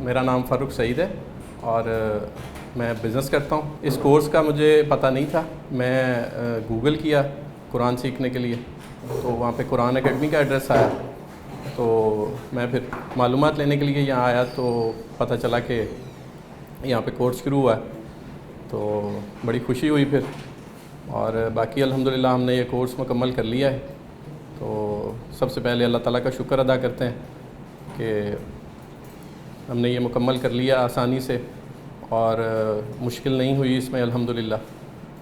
میرا نام فاروق سعید ہے اور میں بزنس کرتا ہوں. اس کورس کا مجھے پتہ نہیں تھا. میں گوگل کیا قرآن سیکھنے کے لیے, تو وہاں پہ قرآن اکیڈمی کا ایڈریس آیا, تو میں پھر معلومات لینے کے لیے یہاں آیا تو پتہ چلا کہ یہاں پہ کورس شروع ہوا ہے, تو بڑی خوشی ہوئی پھر. اور باقی الحمدللہ ہم نے یہ کورس مکمل کر لیا ہے. تو سب سے پہلے اللہ تعالیٰ کا شکر ادا کرتے ہیں کہ ہم نے یہ مکمل کر لیا آسانی سے, اور مشکل نہیں ہوئی اس میں الحمدللہ,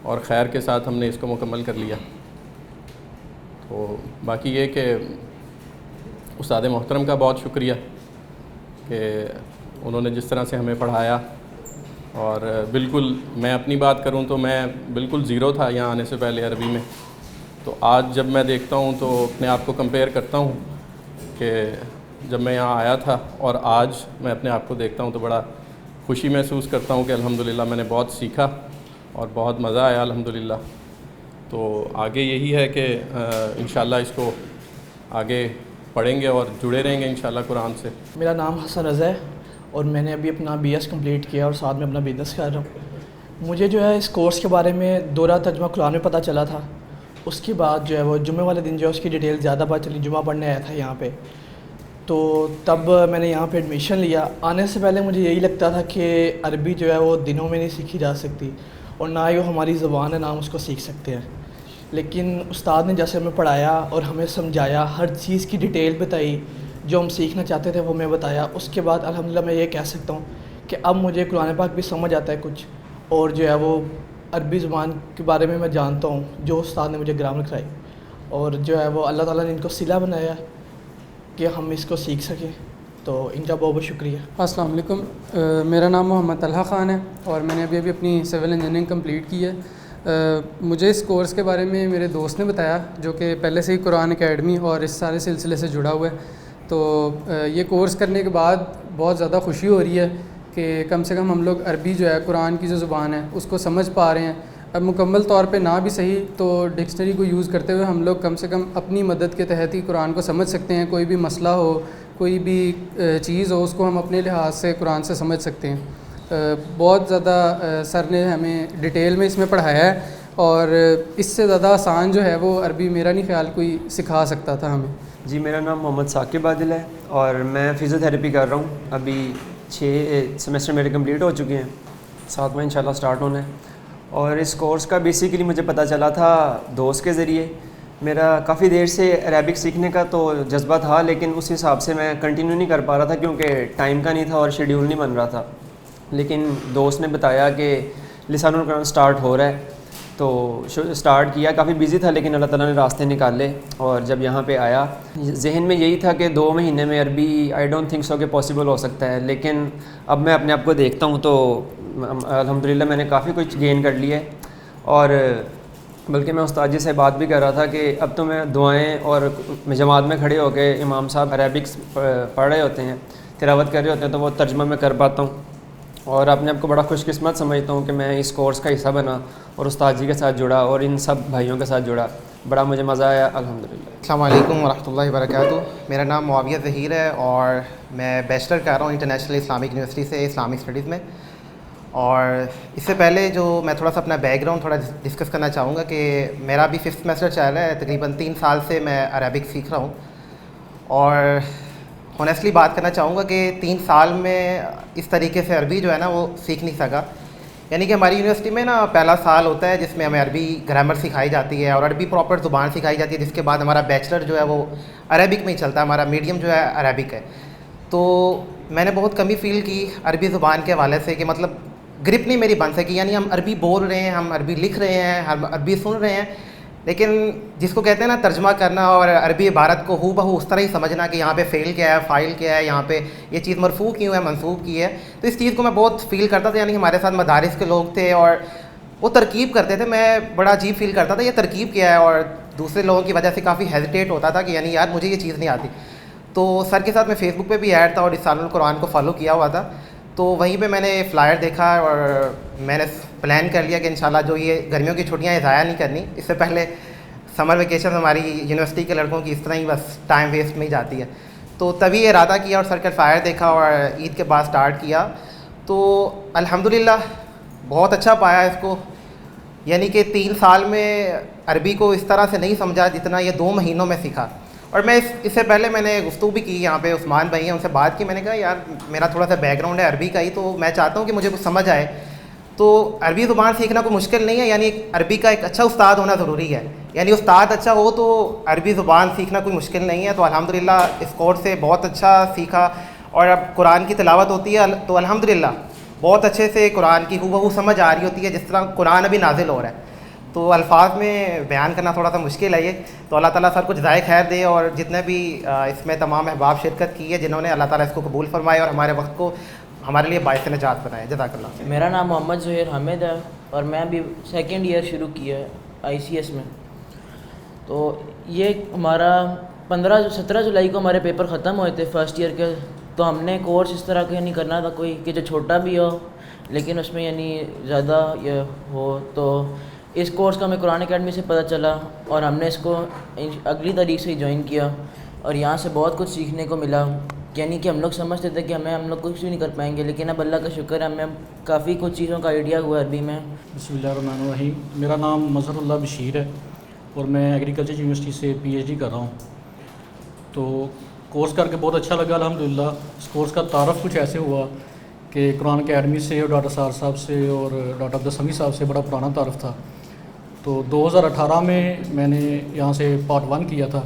اور خیر کے ساتھ ہم نے اس کو مکمل کر لیا. تو باقی یہ کہ استاد محترم کا بہت شکریہ کہ انہوں نے جس طرح سے ہمیں پڑھایا, اور بالکل میں اپنی بات کروں تو میں بالکل زیرو تھا یہاں آنے سے پہلے عربی میں. تو آج جب میں دیکھتا ہوں تو اپنے آپ کو کمپیئر کرتا ہوں کہ جب میں یہاں آیا تھا اور آج میں اپنے آپ کو دیکھتا ہوں تو بڑا خوشی محسوس کرتا ہوں کہ الحمدللہ میں نے بہت سیکھا اور بہت مزہ آیا الحمدللہ. تو آگے یہی ہے کہ انشاءاللہ اس کو آگے پڑھیں گے اور جڑے رہیں گے انشاءاللہ قرآن سے. میرا نام حسن رضا ہے اور میں نے ابھی اپنا BS کمپلیٹ کیا اور ساتھ میں اپنا بزنس کر رہا ہوں. مجھے جو ہے اس کورس کے بارے میں دورہ ترجمہ قرآن میں پتہ چلا تھا. اس کے بعد جو ہے وہ جمعہ والے دن جو ہے اس کی ڈیٹیل زیادہ پتہ چلی, جمعہ پڑھنے آیا تھا یہاں پہ, تو تب میں نے یہاں پہ ایڈمیشن لیا. آنے سے پہلے مجھے یہی لگتا تھا کہ عربی جو ہے وہ دنوں میں نہیں سیکھی جا سکتی, اور نہ ہی وہ ہماری زبان ہے, نہ ہم اس کو سیکھ سکتے ہیں. لیکن استاد نے جیسے ہمیں پڑھایا اور ہمیں سمجھایا, ہر چیز کی ڈیٹیل بتائی, جو ہم سیکھنا چاہتے تھے وہ ہمیں بتایا. اس کے بعد الحمدللہ میں یہ کہہ سکتا ہوں کہ اب مجھے قرآن پاک بھی سمجھ آتا ہے کچھ, اور جو ہے وہ عربی زبان کے بارے میں جانتا ہوں جو استاد نے مجھے گرامر کرائی, اور جو ہے وہ اللہ تعالیٰ نے ان کو صلہ بنایا کہ ہم اس کو سیکھ سکیں. تو ان کا بہت بہت شکریہ. السلام علیکم. میرا نام محمد طلحہ خان ہے اور میں نے ابھی اپنی سول انجینئرنگ کمپلیٹ کی ہے. مجھے اس کورس کے بارے میں میرے دوست نے بتایا جو کہ پہلے سے ہی قرآن اکیڈمی اور اس سارے سلسلے سے جڑا ہوا ہے. تو یہ کورس کرنے کے بعد بہت زیادہ خوشی ہو رہی ہے کہ کم سے کم ہم لوگ عربی جو ہے قرآن کی جو زبان ہے اس کو سمجھ پا رہے ہیں. اب مکمل طور پہ نہ بھی صحیح تو ڈکشنری کو یوز کرتے ہوئے ہم لوگ کم سے کم اپنی مدد کے تحت ہی قرآن کو سمجھ سکتے ہیں. کوئی بھی مسئلہ ہو, کوئی بھی چیز ہو, اس کو ہم اپنے لحاظ سے قرآن سے سمجھ سکتے ہیں. بہت زیادہ سر نے ہمیں ڈیٹیل میں اس میں پڑھایا ہے, اور اس سے زیادہ آسان جو ہے وہ عربی میرا نہیں خیال کوئی سکھا سکتا تھا ہمیں. جی میرا نام محمد ثاقب عادل ہے اور میں فزیوتھیراپی کر رہا ہوں. ابھی 6 سیمسٹر میرے کمپلیٹ ہو چکے ہیں, 7واں انشاءاللہ سٹارٹ ہونا ہے. اور اس کورس کا بیسیکلی مجھے پتہ چلا تھا دوست کے ذریعے. میرا کافی دیر سے عربک سیکھنے کا تو جذبہ تھا, لیکن اس حساب سے میں کنٹینیو نہیں کر پا رہا تھا کیونکہ ٹائم کا نہیں تھا اور شیڈیول نہیں بن رہا تھا. لیکن دوست نے بتایا کہ لسان القرآن سٹارٹ ہو رہا ہے, تو سٹارٹ کیا. کافی بیزی تھا لیکن اللہ تعالیٰ نے راستے نکالے, اور جب یہاں پہ آیا ذہن میں یہی تھا کہ 2 مہینے میں عربی آئی ڈونٹ تھنک سو کہ پاسبل ہو سکتا ہے. لیکن اب میں اپنے آپ کو دیکھتا ہوں تو الحمدللہ میں نے کافی کچھ گین کر لیا ہے. اور بلکہ میں استاد جی سے بات بھی کر رہا تھا کہ اب تو میں دعائیں اور جماعت میں کھڑے ہو کے امام صاحب عربکس پڑھ رہے ہوتے ہیں, تلاوت کر رہے ہوتے ہیں, تو وہ ترجمہ میں کر پاتا ہوں. اور اپنے آپ کو بڑا خوش قسمت سمجھتا ہوں کہ میں اس کورس کا حصہ بنا اور استاد جی کے ساتھ جڑا اور ان سب بھائیوں کے ساتھ جڑا. بڑا مجھے مزہ آیا الحمدللہ. السلام علیکم ورحمۃ اللہ وبرکاتہ. میرا نام معاویہ ظہیر ہے اور میں بیچلر کر رہا ہوں انٹرنیشنل اسلامک یونیورسٹی سے اسلامک اسٹڈیز میں. اور اس سے پہلے جو میں تھوڑا سا اپنا بیک گراؤنڈ تھوڑا ڈسکس کرنا چاہوں گا کہ میرا بھی 5th سیمسٹر چل رہا ہے. تقریباً 3 سال سے میں عربک سیکھ رہا ہوں, اور ہونیسٹلی بات کرنا چاہوں گا کہ 3 سال میں اس طریقے سے عربی جو ہے نا وہ سیکھ نہیں سکا. یعنی کہ ہماری یونیورسٹی میں نا پہلا سال ہوتا ہے جس میں ہمیں عربی گرامر سکھائی جاتی ہے اور عربی پراپر زبان سکھائی جاتی ہے, جس کے بعد ہمارا بیچلر جو ہے وہ عربک میں ہی چلتا ہے, ہمارا میڈیم جو ہے عربک ہے. تو میں نے بہت کمی فیل کی عربی زبان کے حوالے سے کہ مطلب گرپ نہیں میری بن سکی. یعنی ہم عربی بول رہے ہیں, ہم عربی لکھ رہے ہیں, ہم عربی سن رہے ہیں, لیکن جس کو کہتے ہیں نا ترجمہ کرنا اور عربی عبارت کو ہو بہو اس طرح ہی سمجھنا کہ یہاں پہ فعل کیا ہے, فاعل کیا ہے, یہاں پہ یہ چیز مرفوع کیوں ہے, منصوب کی ہے. تو اس چیز کو میں بہت فیل کرتا تھا. یعنی ہمارے ساتھ مدارس کے لوگ تھے اور وہ ترکیب کرتے تھے, میں بڑا عجیب فیل کرتا تھا یہ ترکیب کیا ہے, اور دوسرے لوگوں کی وجہ سے کافی ہیزیٹیٹ ہوتا تھا کہ یعنی یار مجھے یہ چیز نہیں آتی. تو سر کے ساتھ میں فیس بک پہ بھی ایڈ تھا اور رسالۃ القرآن کو فالو کیا ہوا تھا. تو وہیں پہ میں نے فلائر دیکھا اور میں نے پلان کر لیا کہ انشاءاللہ جو یہ گرمیوں کی چھٹیاں ضائع نہیں کرنی. اس سے پہلے سمر ویکیشن ہماری یونیورسٹی کے لڑکوں کی اس طرح ہی بس ٹائم ویسٹ میں ہی جاتی ہے. تو تبھی ارادہ کیا اور سرکل فائر دیکھا اور عید کے بعد سٹارٹ کیا. تو الحمدللہ بہت اچھا پایا اس کو. یعنی کہ 3 سال میں عربی کو اس طرح سے نہیں سمجھا جتنا یہ 2 مہینوں میں سیکھا. اور میں اس سے پہلے میں نے گفتگو بھی کی یہاں پہ, عثمان بھائی ہیں ان سے بات کی, میں نے کہا یار میرا تھوڑا سا بیک گراؤنڈ ہے عربی کا ہی, تو میں چاہتا ہوں کہ مجھے کچھ سمجھ آئے. تو عربی زبان سیکھنا کوئی مشکل نہیں ہے, یعنی عربی کا ایک اچھا استاد ہونا ضروری ہے. یعنی استاد اچھا ہو تو عربی زبان سیکھنا کوئی مشکل نہیں ہے. تو الحمدللہ اس کورس سے بہت اچھا سیکھا. اور اب قرآن کی تلاوت ہوتی ہے تو الحمدللہ بہت اچھے سے قرآن کی ہو سمجھ آ رہی ہوتی ہے, جس طرح قرآن ابھی نازل ہو رہا ہے. تو الفاظ میں بیان کرنا تھوڑا سا مشکل ہے یہ. تو اللہ تعالیٰ سب کچھ ذائقہ خیر دے, اور جتنے بھی اس میں تمام احباب شرکت کی ہے جنہوں نے, اللہ تعالیٰ اس کو قبول فرمائے اور ہمارے وقت کو ہمارے لیے باعث نجات بنائے. جزاک اللہ. میرا نام محمد زہیر حامد ہے اور میں ابھی 2nd ایئر شروع کیا ہے ICS میں. تو یہ ہمارا 17 جولائی کو ہمارے پیپر ختم ہوئے تھے 1st ایئر کے. تو ہم نے کورس اس طرح کا نہیں کرنا تھا کوئی کہ جو چھوٹا بھی ہو لیکن اس میں یعنی زیادہ یہ ہو. تو اس کورس کا ہمیں قرآن اکیڈمی سے پتہ چلا اور ہم نے اس کو اگلی تاریخ سے ہی جوائن کیا, اور یہاں سے بہت کچھ سیکھنے کو ملا. یعنی کہ ہم لوگ سمجھتے تھے کہ ہم لوگ کچھ بھی نہیں کر پائیں گے, لیکن اب اللہ کا شکر ہے ہمیں کافی کچھ چیزوں کا آئیڈیا ہوا عربی میں. بسم اللہ الرحمن الرحیم. میرا نام مظہر اللہ بشیر ہے اور میں ایگریکلچر یونیورسٹی سے PhD کر رہا ہوں. تو کورس کر کے بہت اچھا لگا الحمدللہ. اس کورس کا تعارف کچھ ایسے ہوا کہ قرآن اکیڈمی سے اور ڈاکٹر سار صاحب سے اور ڈاکٹر عبدالسمیع صاحب سے بڑا پرانا تعارف تھا. تو 2018 میں نے یہاں سے پارٹ 1 کیا تھا.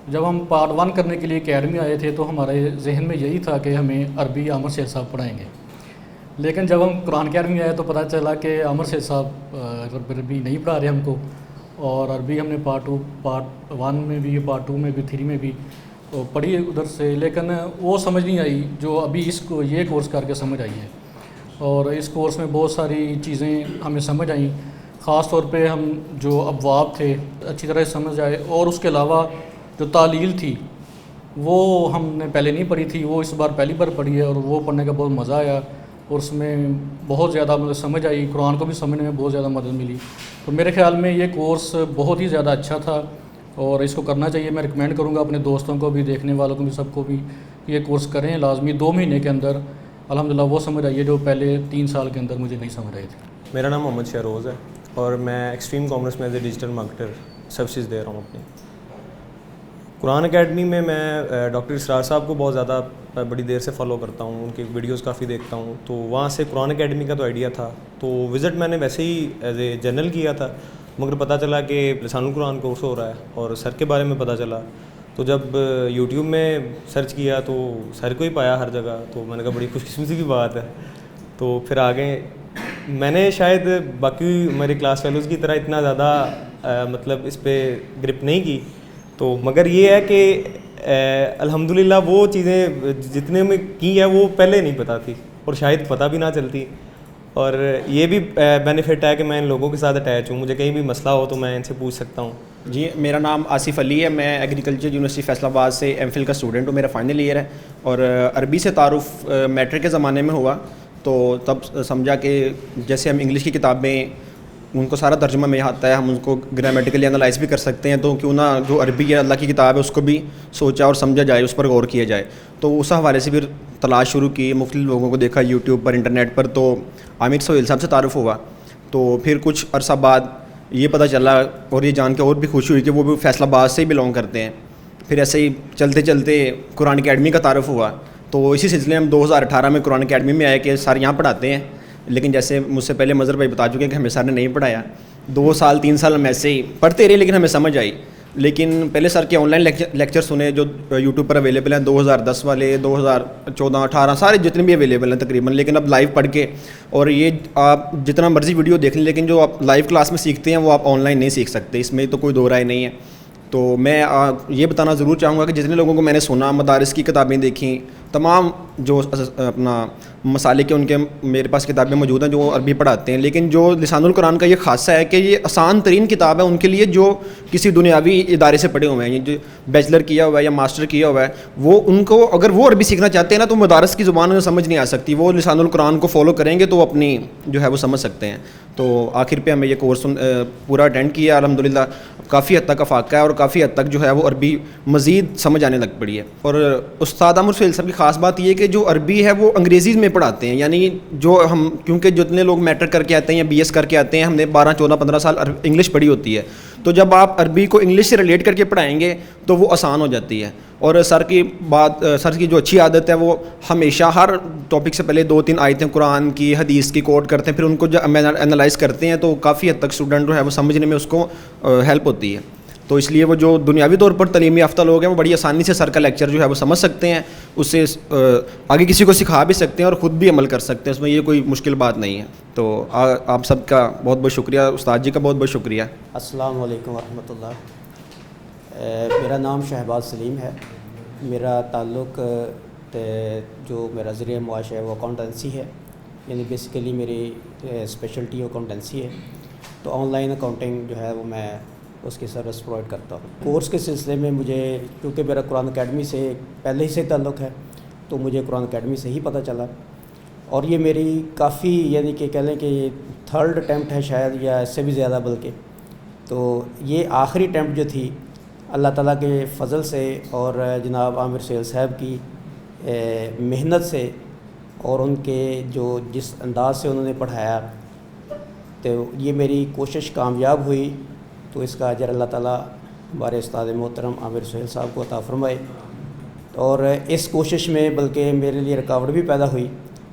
جب ہم پارٹ 1 کرنے کے لیے اکیڈمی آئے تھے تو ہمارے ذہن میں یہی تھا کہ ہمیں عربی عامر سید صاحب پڑھائیں گے. لیکن جب ہم قرآن اکیڈمی آئے تو پتہ چلا کہ عامر سید صاحب عربی نہیں پڑھا رہے ہم کو, اور عربی ہم نے پارٹ 1 میں بھی, پارٹ 2 میں بھی, 3 میں بھی پڑھی ادھر سے, لیکن وہ سمجھ نہیں آئی جو ابھی اس کو یہ کورس کر کے سمجھ آئی ہے. اور اس کورس میں بہت ساری چیزیں ہمیں سمجھ آئیں, خاص طور پہ ہم جو ابواب تھے اچھی طرح سمجھ آئے. اور اس کے علاوہ جو تعلیل تھی وہ ہم نے پہلے نہیں پڑھی تھی, وہ اس بار پہلی بار پڑھی ہے, اور وہ پڑھنے کا بہت مزہ آیا اور اس میں بہت زیادہ مجھے سمجھ آئی. قرآن کو بھی سمجھنے میں بہت زیادہ مدد ملی. تو میرے خیال میں یہ کورس بہت ہی زیادہ اچھا تھا اور اس کو کرنا چاہیے. میں ریکمینڈ کروں گا اپنے دوستوں کو بھی, دیکھنے والوں کو بھی, سب کو بھی یہ کورس کریں لازمی. 2 مہینے کے اندر الحمدللہ وہ سمجھ آئی ہے جو پہلے 3 سال کے اندر مجھے نہیں سمجھ آئی تھی. میرا نام محمد شہروز ہے اور میں ایکسٹریم کامرس میں as a digital marketer services دے رہا ہوں اپنی. قرآن اکیڈمی میں ڈاکٹر اسرار صاحب کو بہت زیادہ بڑی دیر سے فالو کرتا ہوں, ان کی ویڈیوز کافی دیکھتا ہوں. تو وہاں سے قرآن اکیڈمی کا تو آئیڈیا تھا, تو وزٹ میں نے ویسے ہی ایز اے جنرل کیا تھا, مگر پتہ چلا کہ لسان القرآن کورس ہو رہا ہے اور سر کے بارے میں پتہ چلا. تو جب یوٹیوب میں سرچ کیا تو سر کو ہی پایا ہر جگہ. تو میں نے کہا بڑی خوش قسمتی کی بات ہے. تو پھر آگے میں نے شاید باقی میرے کلاس فیلوز کی طرح اتنا زیادہ مطلب اس پہ گرپ نہیں کی, تو مگر یہ ہے کہ الحمدللہ وہ چیزیں جتنے میں کی ہے وہ پہلے نہیں پتہ تھی اور شاید پتہ بھی نہ چلتی. اور یہ بھی بینیفٹ ہے کہ میں ان لوگوں کے ساتھ اٹیچ ہوں, مجھے کہیں بھی مسئلہ ہو تو میں ان سے پوچھ سکتا ہوں. جی میرا نام آصف علی ہے, میں ایگریکلچر یونیورسٹی فیصل آباد سے MPhil کا اسٹوڈنٹ ہوں. میرا فائنل ایئر ہے اور عربی سے تعارف میٹرک کے زمانے میں ہوا. تو تب سمجھا کہ جیسے ہم انگلش کی کتابیں ان کو سارا ترجمہ میں آتا ہے, ہم ان کو گرامیٹیکلی انالائز بھی کر سکتے ہیں, تو کیوں نہ جو عربی ہے اللہ کی کتاب ہے اس کو بھی سوچا اور سمجھا جائے, اس پر غور کیا جائے. تو اس حوالے سے پھر تلاش شروع کی, مختلف لوگوں کو دیکھا یوٹیوب پر, انٹرنیٹ پر. تو عامر سہیل صاحب سے تعارف ہوا. تو پھر کچھ عرصہ بعد یہ پتہ چلا اور یہ جان کے اور بھی خوشی ہوئی کہ وہ بھی فیصل آباد سے ہی بلانگ کرتے ہیں. پھر ایسے ہی چلتے چلتے قرآن اکیڈمی کا تعارف ہوا. تو اسی سلسلے ہم 2018 میں قرآن اکیڈمی میں آئے کہ سر یہاں پڑھاتے ہیں, لیکن جیسے مجھ سے پہلے مظہر بھائی بتا چکے ہیں کہ ہمیں سر نے نہیں پڑھایا. 2 سال 3 سال ہم ایسے ہی پڑھتے رہے لیکن ہمیں سمجھ آئی. لیکن پہلے سر کے آن لائن لیکچر سنے جو یوٹیوب پر اویلیبل ہیں, 2010 والے, 2014, 18 سارے جتنے بھی اویلیبل ہیں تقریباً. لیکن اب لائیو پڑھ کے, اور یہ آپ جتنا مرضی ویڈیو دیکھ لیں لیکن جو آپ لائیو کلاس میں سیکھتے ہیں وہ آپ آن لائن نہیں سیکھ سکتے, اس میں تو کوئی دو رائے نہیں ہے. تو میں یہ بتانا ضرور چاہوں گا کہ جتنے لوگوں کو میں نے سنا, مدارس کی کتابیں دیکھیں, تمام جو اپنا مسالک ان کے میرے پاس کتابیں موجود ہیں جو عربی پڑھاتے ہیں، لیکن جو لسان القرآن کا یہ خاصہ ہے کہ یہ آسان ترین کتاب ہے ان کے لیے جو کسی دنیاوی ادارے سے پڑھے ہوئے ہیں، یہ جو بیچلر کیا ہوا ہے یا ماسٹر کیا ہوا ہے، وہ ان کو اگر وہ عربی سیکھنا چاہتے ہیں نا تو مدارس کی زبان انہیں سمجھ نہیں آ سکتی، وہ لسان القرآن کو فالو کریں گے تو وہ اپنی جو ہے وہ سمجھ سکتے ہیں۔ تو آخر پہ ہمیں یہ کورس پورا اٹینڈ کیا، الحمدللہ کافی حد تک افاقہ ہے اور کافی حد تک جو ہے وہ عربی مزید سمجھ آنے لگ پڑی ہے۔ اور استاد عامر سہیل صاحب کی خاص بات یہ ہے کہ جو عربی ہے وہ انگریزی میں پڑھاتے ہیں، یعنی جو ہم کیونکہ جتنے لوگ میٹرک کر کے آتے ہیں یا BS کر کے آتے ہیں، ہم نے 12 14 15 سال انگلش پڑھی ہوتی ہے، تو جب آپ عربی کو انگلش سے ریلیٹ کر کے پڑھائیں گے تو وہ آسان ہو جاتی ہے۔ اور سر کی جو اچھی عادت ہے وہ ہمیشہ ہر ٹاپک سے پہلے 2-3 آیتیں قرآن کی حدیث کی کوٹ کرتے ہیں، پھر ان کو جب انالائز کرتے ہیں تو کافی حد تک اسٹوڈنٹ جو ہے وہ سمجھنے میں اس کو ہیلپ ہوتی ہے۔ تو اس لیے وہ جو دنیاوی طور پر تعلیمی یافتہ لوگ ہیں وہ بڑی آسانی سے سر کا لیکچر جو ہے وہ سمجھ سکتے ہیں، اس سے آگے کسی کو سکھا بھی سکتے ہیں اور خود بھی عمل کر سکتے ہیں، اس میں یہ کوئی مشکل بات نہیں ہے۔ تو آپ سب کا بہت بہت شکریہ، استاد جی کا بہت بہت شکریہ۔ السلام علیکم ورحمۃ اللہ۔ میرا نام شہباز سلیم ہے۔ میرا تعلق جو میرا ذریعہ معاش ہے وہ اکاؤنٹنسی ہے، یعنی بیسیکلی میری اسپیشلٹی اکاؤنٹنسی ہے، تو آن لائن اکاؤنٹنگ جو ہے وہ میں اس کی سروس پرووائڈ کرتا ہوں۔ کورس کے سلسلے میں مجھے کیونکہ میرا قرآن اکیڈمی سے پہلے ہی سے تعلق ہے تو مجھے قرآن اکیڈمی سے ہی پتہ چلا، اور یہ میری کافی یعنی کہ کہہ لیں کہ یہ 3rd اٹیمپٹ ہے شاید یا اس سے بھی زیادہ، بلکہ تو یہ آخری اٹیمپٹ جو تھی اللہ تعالیٰ کے فضل سے اور جناب عامر سہیل صاحب کی محنت سے اور ان کے جو جس انداز سے انہوں نے پڑھایا تو یہ میری کوشش کامیاب ہوئی، تو اس کا اجر اللہ تعالیٰ ہمارے استاد محترم عامر سہیل صاحب کو عطا فرمائے۔ اور اس کوشش میں بلکہ میرے لیے رکاوٹ بھی پیدا ہوئی،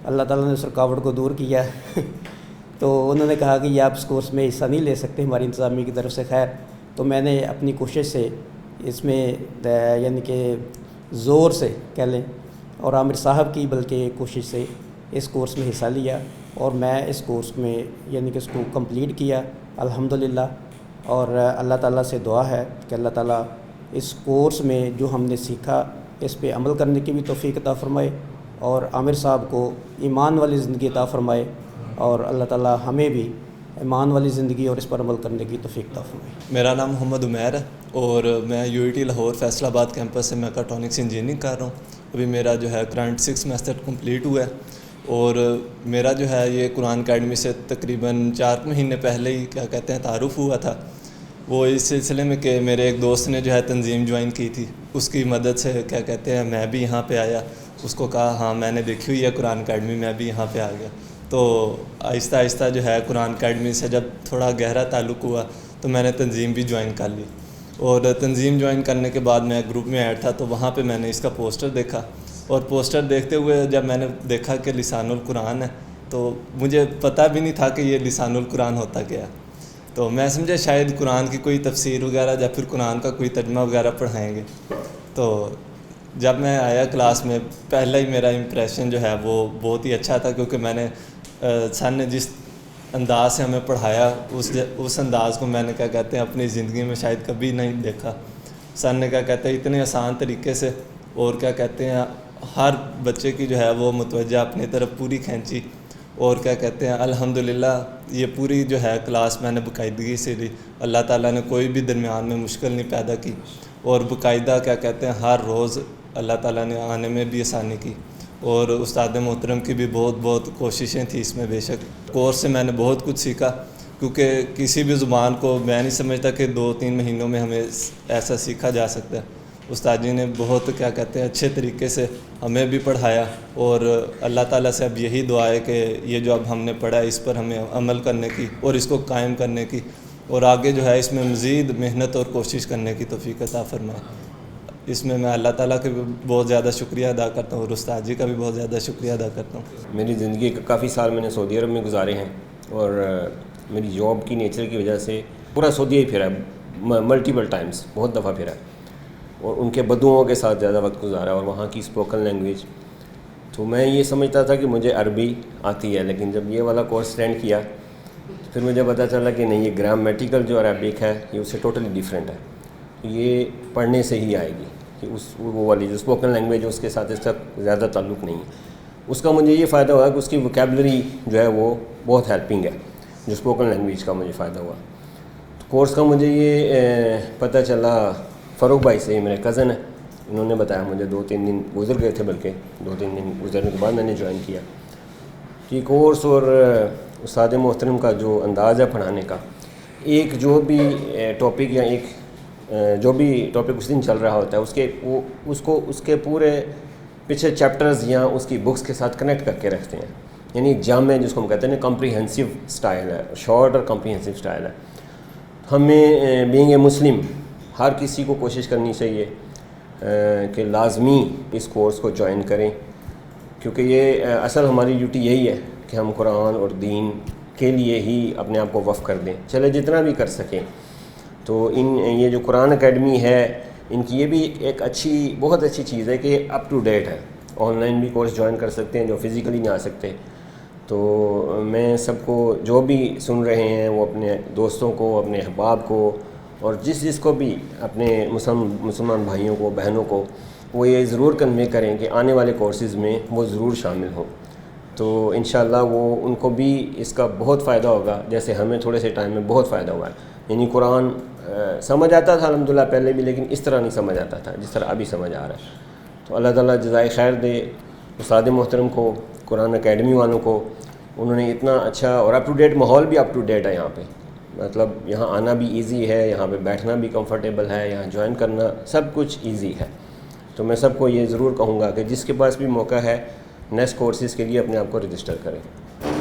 اللہ تعالیٰ نے اس رکاوٹ کو دور کیا تو انہوں نے کہا کہ یہ آپ اس کورس میں حصہ نہیں لے سکتے ہماری انتظامیہ کی طرف سے، خیر تو میں نے اپنی کوشش سے اس میں یعنی کہ زور سے کہہ لیں اور عامر صاحب کی بلکہ کوشش سے اس کورس میں حصہ لیا، اور میں اس کورس میں یعنی کہ اس کو کمپلیٹ کیا الحمدللہ۔ اور اللہ تعالیٰ سے دعا ہے کہ اللہ تعالیٰ اس کورس میں جو ہم نے سیکھا اس پہ عمل کرنے کی بھی توفیق عطا فرمائے، اور عامر صاحب کو ایمان والی زندگی عطا فرمائے، اور اللہ تعالیٰ ہمیں بھی ایمان والی زندگی اور اس پر عمل کرنے کی توفیق عطا فرمائے۔ میرا نام محمد عمیر ہے اور میں UET لاہور فیصل آباد کیمپس سے میکاٹرونکس انجینئرنگ کر رہا ہوں۔ ابھی میرا جو ہے کرنٹ 6 سیمسٹر کمپلیٹ ہوا ہے، اور میرا جو ہے یہ قرآن اکیڈمی سے تقریباً 4 مہینے پہلے ہی کیا کہتے ہیں تعارف ہوا تھا، وہ اس سلسلے میں کہ میرے ایک دوست نے جو ہے تنظیم جوائن کی تھی، اس کی مدد سے کیا کہتے ہیں میں بھی یہاں پہ آیا، اس کو کہا ہاں میں نے دیکھی ہوئی ہے قرآن اکیڈمی، میں بھی یہاں پہ آ گیا۔ تو آہستہ آہستہ جو ہے قرآن اکیڈمی سے جب تھوڑا گہرا تعلق ہوا تو میں نے تنظیم بھی جوائن کر لی، اور تنظیم جوائن کرنے کے بعد میں گروپ میں ایڈ تھا تو وہاں پہ میں نے اس کا پوسٹر دیکھا، اور پوسٹر دیکھتے ہوئے جب میں نے دیکھا کہ لسان القرآن ہے تو مجھے پتہ بھی نہیں تھا کہ یہ لسان القرآن ہوتا کیا ہے، تو میں سمجھا شاید قرآن کی کوئی تفسیر وغیرہ یا پھر قرآن کا کوئی ترجمہ وغیرہ پڑھائیں گے۔ تو جب میں آیا کلاس میں پہلا ہی میرا امپریشن جو ہے وہ بہت ہی اچھا تھا، کیونکہ میں نے سر نے جس انداز سے ہمیں پڑھایا اس انداز کو میں نے کیا کہتے ہیں اپنی زندگی میں شاید کبھی نہیں دیکھا۔ سر نے کیا کہتے ہیں اتنے آسان طریقے سے اور کیا کہتے ہیں ہر بچے کی جو ہے وہ متوجہ اپنی طرف پوری کھینچی، اور کیا کہتے ہیں الحمدللہ یہ پوری جو ہے کلاس میں نے باقاعدگی سے لی، اللہ تعالیٰ نے کوئی بھی درمیان میں مشکل نہیں پیدا کی، اور باقاعدہ کیا کہتے ہیں ہر روز اللہ تعالیٰ نے آنے میں بھی آسانی کی، اور استاد محترم کی بھی بہت بہت کوششیں تھیں اس میں۔ بے شک کورس سے میں نے بہت کچھ سیکھا، کیونکہ کسی بھی زبان کو میں نہیں سمجھتا کہ 2-3 مہینوں میں ہمیں ایسا سیکھا جا سکتا ہے۔ استاد جی نے بہت کیا کہتے ہیں اچھے طریقے سے ہمیں بھی پڑھایا، اور اللہ تعالیٰ سے اب یہی دعا ہے کہ یہ جو اب ہم نے پڑھا ہے اس پر ہمیں عمل کرنے کی اور اس کو قائم کرنے کی، اور آگے جو ہے اس میں مزید محنت اور کوشش کرنے کی توفیق عطا فرمائے۔ اس میں اللہ تعالیٰ کا بھی بہت زیادہ شکریہ ادا کرتا ہوں اور استاد جی کا بھی بہت زیادہ شکریہ ادا کرتا ہوں۔ میری زندگی کے کافی سال میں نے سعودی عرب میں گزارے ہیں، اور میری جاب کی نیچر کی وجہ سے پورا سعودیہ ہی پھرا، ملٹیپل ٹائمز بہت دفعہ پھرا، اور ان کے بدوؤں کے ساتھ زیادہ وقت گزارا، اور وہاں کی اسپوکن لینگویج، تو میں یہ سمجھتا تھا کہ مجھے عربی آتی ہے، لیکن جب یہ والا کورس اسٹینڈ کیا پھر مجھے پتہ چلا کہ نہیں، یہ گرامیٹیکل جو عربک ہے یہ اس سے ٹوٹلی ڈیفرنٹ ہے، یہ پڑھنے سے ہی آئے گی، کہ وہ والی جو اسپوکن لینگویج ہے اس کے ساتھ اس کا زیادہ تعلق نہیں ہے. اس کا مجھے یہ فائدہ ہوا کہ اس کی وکیبلری جو ہے وہ بہت ہیلپنگ ہے, جو اسپوکن لینگویج کا مجھے فائدہ ہوا. کورس کا مجھے یہ پتہ چلا فاروق بھائی سے, میرے کزن ہے, انہوں نے بتایا مجھے, 2-3 دن گزر گئے تھے, بلکہ 2-3 دن گزرنے کے بعد میں نے جوائن کیا. یہ کورس اور استاد محترم کا جو انداز ہے پڑھانے کا, ایک جو بھی ٹاپک یا ایک جو بھی ٹاپک اس دن چل رہا ہوتا ہے اس کے پورے پیچھے چیپٹرز یا اس کی بکس کے ساتھ کنیکٹ کر کے رکھتے ہیں. یعنی جامع جس کو ہم کہتے ہیں نا, کمپریہنسو سٹائل ہے, شارٹ اور کمپریہنسو سٹائل ہے. ہمیں بینگ اے مسلم ہر کسی کو کوشش کرنی چاہیے کہ لازمی اس کورس کو جوائن کریں, کیونکہ یہ اصل ہماری ڈیوٹی یہی ہے کہ ہم قرآن اور دین کے لیے ہی اپنے آپ کو وقف کر دیں, چلے جتنا بھی کر سکیں. تو یہ جو قرآن اکیڈمی ہے, ان کی یہ بھی ایک بہت اچھی چیز ہے کہ اپ ٹو ڈیٹ ہے. آن لائن بھی کورس جوائن کر سکتے ہیں جو فزیکلی نہیں آ سکتے. تو میں سب کو جو بھی سن رہے ہیں وہ اپنے دوستوں کو, اپنے احباب کو, اور جس کو بھی اپنے مسلمان بھائیوں کو, بہنوں کو, وہ یہ ضرور کنوے کریں کہ آنے والے کورسز میں وہ ضرور شامل ہوں. تو انشاءاللہ وہ ان کو بھی اس کا بہت فائدہ ہوگا, جیسے ہمیں تھوڑے سے ٹائم میں بہت فائدہ ہوا ہے. یعنی قرآن سمجھ آتا تھا الحمدللہ پہلے بھی, لیکن اس طرح نہیں سمجھ آتا تھا جس طرح ابھی سمجھ آ رہا ہے. تو اللہ تعالیٰ جزائے خیر دے استاد محترم کو, قرآن اکیڈمی والوں کو. انہوں نے اتنا اچھا اور اپ ٹو ڈیٹ, ماحول بھی اپ ٹو ڈیٹ ہے یہاں پہ, مطلب یہاں آنا بھی ایزی ہے, یہاں پہ بیٹھنا بھی کمفرٹیبل ہے, یہاں جوائن کرنا سب کچھ ایزی ہے. تو میں سب کو یہ ضرور کہوں گا کہ جس کے پاس بھی موقع ہے نیکسٹ کورسز کے لیے اپنے آپ کو رجسٹر کریں.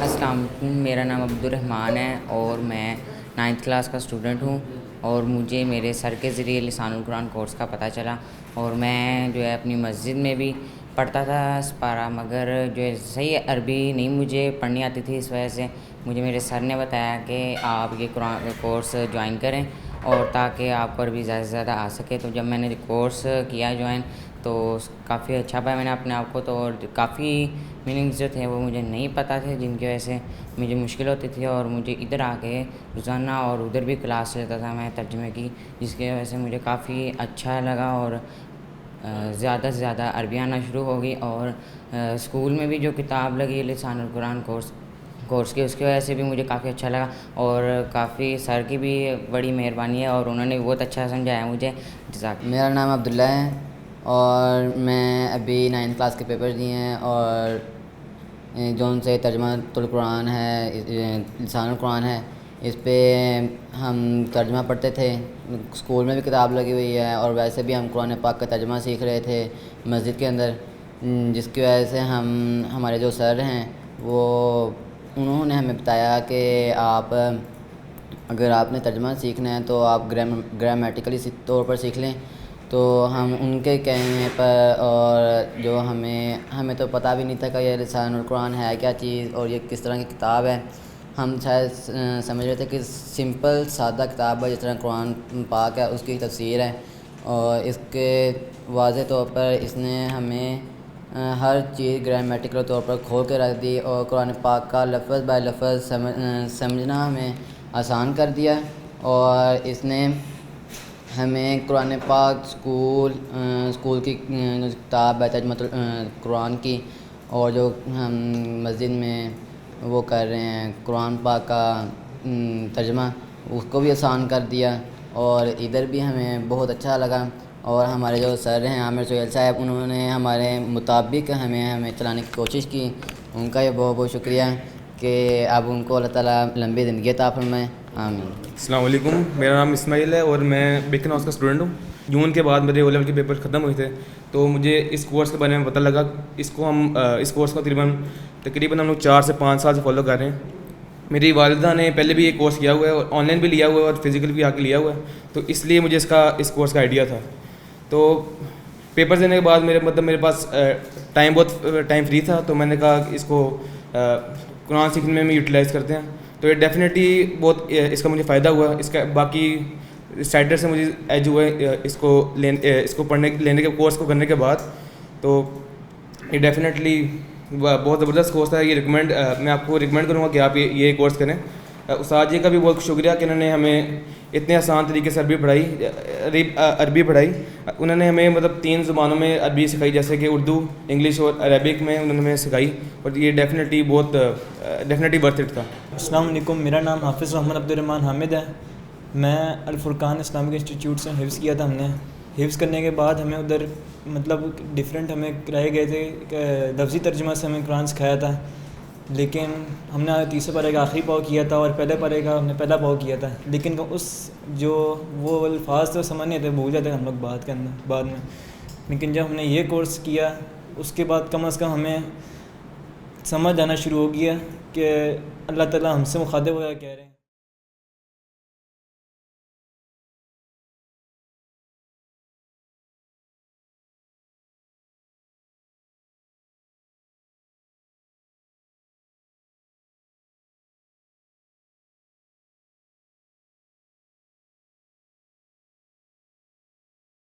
السلام علیکم, میرا نام عبدالرحمٰن ہے اور میں 9th کلاس کا اسٹوڈنٹ ہوں. اور مجھے میرے سر کے ذریعے لسان القرآن کورس کا پتہ چلا, اور میں جو ہے اپنی مسجد میں بھی پڑھتا تھا سپارہ, مگر جو ہے صحیح عربی نہیں مجھے پڑھنی آتی تھی. اس وجہ سے مجھے میرے سر نے بتایا کہ آپ یہ قرآن کورس جوائن کریں, اور تاکہ آپ کو عربی زیادہ سے زیادہ آ سکے. تو جب میں نے کورس کیا جوائن تو کافی اچھا پایا میں نے اپنے آپ کو. تو کافی میننگز جو تھے وہ مجھے نہیں پتہ تھے, جن کی وجہ سے مجھے مشکل ہوتی تھی. اور مجھے ادھر آ کے روزانہ اور ادھر بھی کلاس لیتا تھا میں ترجمے کی, جس کی وجہ سے مجھے کافی اچھا لگا اور زیادہ سے زیادہ عربی آنا شروع ہو گئی. اور اسکول میں بھی جو کتاب لگی لسان القرآن کورس کی, اس کی وجہ سے بھی مجھے کافی اچھا لگا. اور کافی سر کی بھی بڑی مہربانی ہے, اور انہوں نے بہت اچھا سمجھایا مجھے. میرا نام عبداللہ ہے اور میں ابھی 9th کلاس کے پیپر دیے ہیں, اور جو ان سے ترجمہ القرآن ہے, لسان القرآن ہے, اس پہ ہم ترجمہ پڑھتے تھے. اسکول میں بھی کتاب لگی ہوئی ہے, اور ویسے بھی ہم قرآن پاک کا ترجمہ سیکھ رہے تھے مسجد کے اندر, جس کی وجہ سے ہمارے جو سر ہیں انہوں نے ہمیں بتایا کہ اگر آپ نے ترجمہ سیکھنا ہے تو آپ گرامیٹیکلی طور پر سیکھ لیں. تو ہم ان کے کہنے پر, اور جو ہمیں تو پتہ بھی نہیں تھا کہ یہ لسان القرآن ہے کیا چیز اور یہ کس طرح کی کتاب ہے. ہم شاید سمجھ رہے تھے کہ سمپل سادہ کتاب ہے, جس طرح قرآن پاک ہے اس کی تفسیر ہے. اور اس کے واضح طور پر اس نے ہمیں ہر چیز گرامیٹیکل طور پر کھول کے رکھ دی, اور قرآن پاک کا لفظ بائی لفظ سمجھنا ہمیں آسان کر دیا. اور اس نے ہمیں قرآن پاک اسکول کی کتاب ہے ترجمہ قرآن کی, اور جو ہم مسجد میں وہ کر رہے ہیں قرآن پاک کا ترجمہ, اس کو بھی آسان کر دیا. اور ادھر بھی ہمیں بہت اچھا لگا. اور ہمارے جو سر ہیں عامر سہیل صاحب, انہوں نے ہمارے مطابق ہمیں چلانے کی کوشش کی. ان کا یہ بہت بہت شکریہ کہ اب ان کو اللہ تعالیٰ لمبی زندگی عطا فرمائے, آمین. السلام علیکم, میرا نام اسماعیل ہے اور میں بیکن ہاؤس کا اسٹوڈنٹ ہوں. جون کے بعد میرے او لیول کے پیپر ختم ہوئے تھے, تو مجھے اس کورس کے بارے میں پتہ لگا. اس کورس کو تقریباً ہم لوگ 4 سے 5 سال سے فالو کر رہے ہیں. میری والدہ نے پہلے بھی یہ کورس کیا ہوا ہے, اور آن لائن بھی لیا ہوا ہے, اور فزیکل بھی آ کے لیا ہوا ہے. تو اس لیے مجھے اس کورس کا آئیڈیا تھا. تو پیپر دینے کے بعد میرے پاس ٹائم فری تھا, تو میں نے کہا کہ اس کو قرآن سیکھنے میں یوٹیلائز کرتے ہیں. تو یہ ڈیفینیٹلی بہت اس کا مجھے فائدہ ہوا. اس کا باقی سائڈر سے مجھے ایج ہوا ہے اس کو پڑھنے لینے کے کورس کو کرنے کے بعد. تو یہ ڈیفینیٹلی بہت زبردست کورس تھا. یہ میں آپ کو ریکمینڈ کروں گا کہ آپ یہ کورس کریں. استاد جی کا بھی بہت شکریہ کہ انہوں نے ہمیں اتنے آسان طریقے سے عربی پڑھائی. انہوں نے ہمیں مطلب 3 زبانوں میں عربی سکھائی, جیسے کہ اردو, انگلش اور عربک میں انہوں نے ہمیں سکھائی, اور یہ ڈیفینیٹلی ورتھ اٹ تھا. السلام علیکم, میرا نام حافظ محمد عبدالرحمن حامد ہے. میں الفرقان اسلامک انسٹیٹیوٹ سے حفظ کیا تھا. ہم نے حفظ کرنے کے بعد ہمیں ادھر مطلب ڈفرینٹ ہمیں کرائے گئے تھے, لفظی ترجمہ سے ہمیں قرآن سکھایا تھا, لیکن ہم نے تیسرے پارے کا آخری پاؤ کیا تھا اور پہلے پارے کا ہم نے پہلا پاؤ کیا تھا, لیکن وہ الفاظ تو سمجھ نہیں تھے, بھول جاتے ہم لوگ بعد میں. لیکن جب ہم نے یہ کورس کیا اس کے بعد کم از کم ہمیں سمجھ آنا شروع ہو گیا کہ اللہ تعالیٰ ہم سے مخاطب ہوا کہہ رہے ہیں.